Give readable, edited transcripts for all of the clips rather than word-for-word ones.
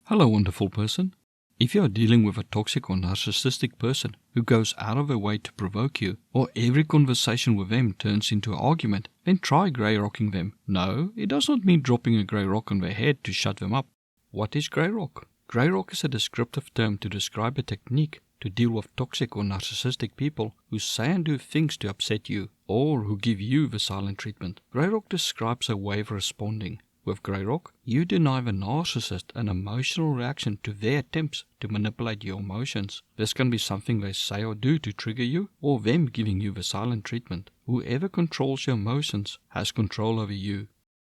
Hello, wonderful person. If you are dealing with a toxic or narcissistic person who goes out of their way to provoke you, or every conversation with them turns into an argument, then try grey rocking them. No, it does not mean dropping a grey rock on their head to shut them up. What is grey rock? Grey rock is a descriptive term to describe a technique to deal with toxic or narcissistic people who say and do things to upset you, or who give you the silent treatment. Grey rock describes a way of responding. With grey rock, you deny the narcissist an emotional reaction to their attempts to manipulate your emotions. This can be something they say or do to trigger you, or them giving you the silent treatment. Whoever controls your emotions has control over you.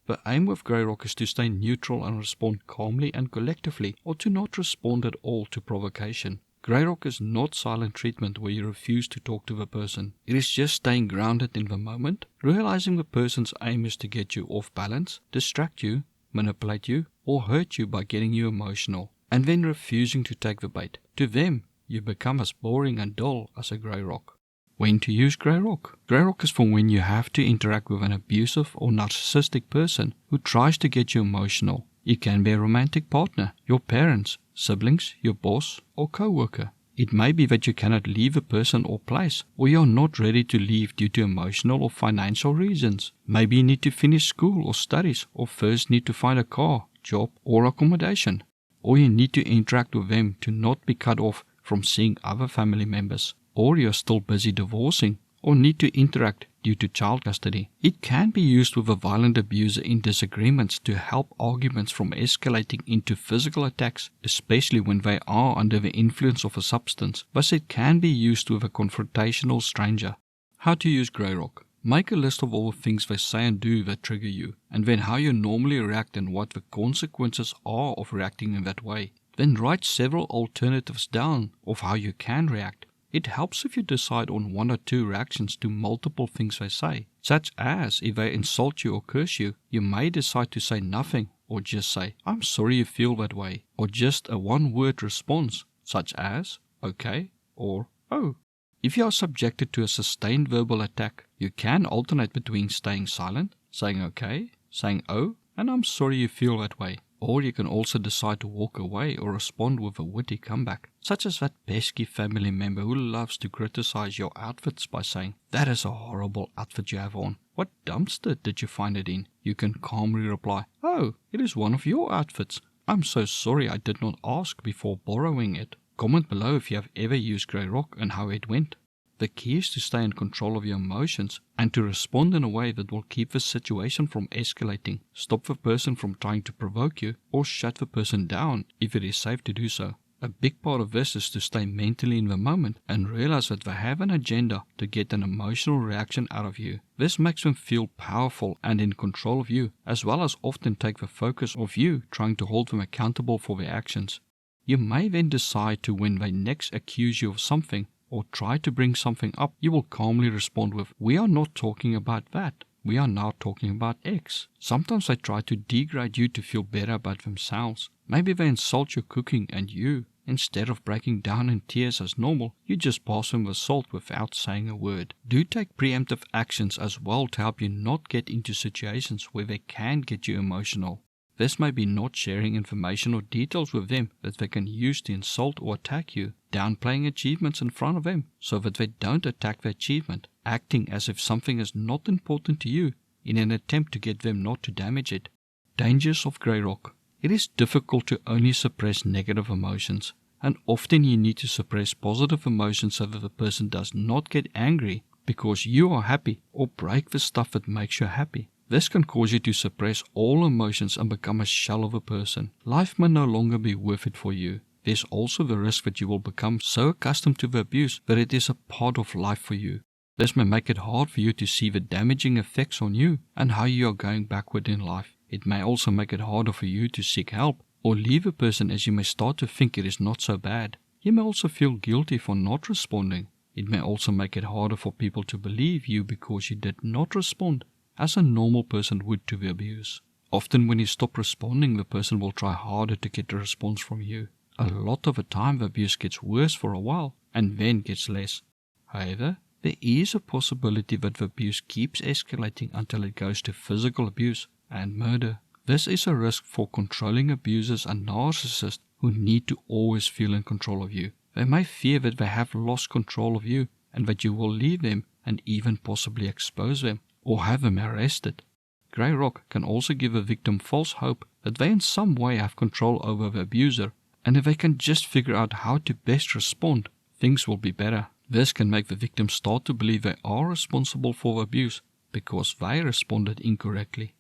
The aim with grey rock is to stay neutral and respond calmly and collectively, or to not respond at all to provocation. Grey rock is not silent treatment where you refuse to talk to the person. It is just staying grounded in the moment, realizing the person's aim is to get you off balance, distract you, manipulate you, or hurt you by getting you emotional, and then refusing to take the bait. To them, you become as boring and dull as a grey rock. When to use grey rock? Grey rock is for when you have to interact with an abusive or narcissistic person who tries to get you emotional. It can be a romantic partner, your parents, siblings, your boss, or co-worker. It may be that you cannot leave a person or place, or you are not ready to leave due to emotional or financial reasons. Maybe you need to finish school or studies, or first need to find a car, job, or accommodation. Or you need to interact with them to not be cut off from seeing other family members. Or you are still busy divorcing, or need to interact due to child custody. It can be used with a violent abuser in disagreements to help arguments from escalating into physical attacks, especially when they are under the influence of a substance, but it can be used with a confrontational stranger. How to use grey rock? Make a list of all the things they say and do that trigger you, and then how you normally react and what the consequences are of reacting in that way. Then write several alternatives down of how you can react. It helps if you decide on one or two reactions to multiple things they say, such as if they insult you or curse you, you may decide to say nothing or just say, "I'm sorry you feel that way," or just a one-word response, such as, "okay," or "oh." If you are subjected to a sustained verbal attack, you can alternate between staying silent, saying "okay," saying "oh," and "I'm sorry you feel that way." Or you can also decide to walk away or respond with a witty comeback, such as that pesky family member who loves to criticize your outfits by saying, "That is a horrible outfit you have on. What dumpster did you find it in?" You can calmly reply, "Oh, it is one of your outfits. I'm so sorry I did not ask before borrowing it." Comment below if you have ever used grey rock and how it went. The key is to stay in control of your emotions and to respond in a way that will keep the situation from escalating, stop the person from trying to provoke you, or shut the person down if it is safe to do so. A big part of this is to stay mentally in the moment and realize that they have an agenda to get an emotional reaction out of you. This makes them feel powerful and in control of you, as well as often take the focus of you trying to hold them accountable for their actions. You may then decide to, when they next accuse you of something, or try to bring something up, you will calmly respond with, "We are not talking about that. We are now talking about X." Sometimes they try to degrade you to feel better about themselves. Maybe they insult your cooking and you, instead of breaking down in tears as normal, you just pass them the salt without saying a word. Do take preemptive actions as well to help you not get into situations where they can get you emotional. This may be not sharing information or details with them that they can use to insult or attack you, downplaying achievements in front of them so that they don't attack the achievement, acting as if something is not important to you in an attempt to get them not to damage it. Dangers of grey rock. It is difficult to only suppress negative emotions, and often you need to suppress positive emotions so that the person does not get angry because you are happy, or break the stuff that makes you happy. This can cause you to suppress all emotions and become a shell of a person. Life may no longer be worth it for you. There's also the risk that you will become so accustomed to the abuse that it is a part of life for you. This may make it hard for you to see the damaging effects on you and how you are going backward in life. It may also make it harder for you to seek help or leave a person, as you may start to think it is not so bad. You may also feel guilty for not responding. It may also make it harder for people to believe you because you did not respond as a normal person would to the abuse. Often when you stop responding, the person will try harder to get a response from you. A lot of the time the abuse gets worse for a while and then gets less. However, there is a possibility that the abuse keeps escalating until it goes to physical abuse and murder. This is a risk for controlling abusers and narcissists who need to always feel in control of you. They may fear that they have lost control of you and that you will leave them and even possibly expose them or have them arrested. Grey rock can also give a victim false hope that they in some way have control over the abuser, and if they can just figure out how to best respond, things will be better. This can make the victim start to believe they are responsible for the abuse because they responded incorrectly.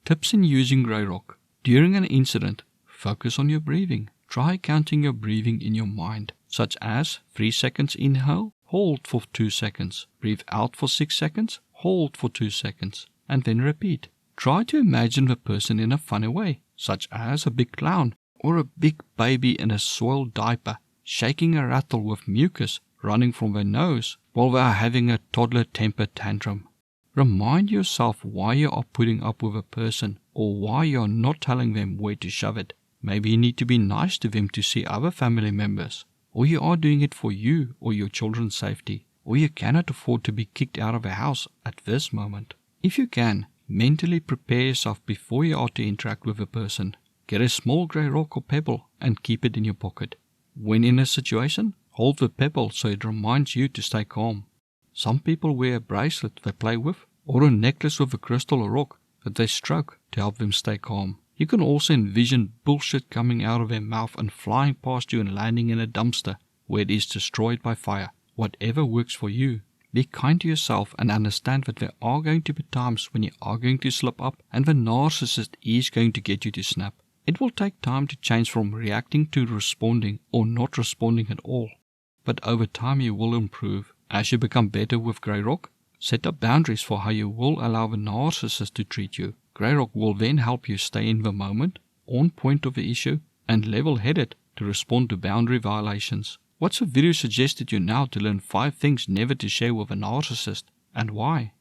Tips in using grey rock. During an incident, focus on your breathing. Try counting your breathing in your mind, such as 3 seconds inhale, hold for 2 seconds, breathe out for 6 seconds, hold for 2 seconds, and then repeat. Try to imagine the person in a funny way, such as a big clown or a big baby in a soiled diaper, shaking a rattle with mucus running from their nose while they are having a toddler temper tantrum. Remind yourself why you are putting up with a person or why you are not telling them where to shove it. Maybe you need to be nice to them to see other family members, or you are doing it for you or your children's safety, or you cannot afford to be kicked out of a house at this moment. If you can, mentally prepare yourself before you are to interact with a person. Get a small grey rock or pebble and keep it in your pocket. When in a situation, hold the pebble so it reminds you to stay calm. Some people wear a bracelet they play with, or a necklace with a crystal or rock that they stroke to help them stay calm. You can also envision bullshit coming out of their mouth and flying past you and landing in a dumpster where it is destroyed by fire. Whatever works for you. Be kind to yourself and understand that there are going to be times when you are going to slip up and the narcissist is going to get you to snap. It will take time to change from reacting to responding or not responding at all. But over time you will improve. As you become better with grey rock, set up boundaries for how you will allow the narcissist to treat you. Grey rock will then help you stay in the moment, on point of the issue, and level-headed to respond to boundary violations. Watch a video suggested you now to learn 5 things never to share with a narcissist and why.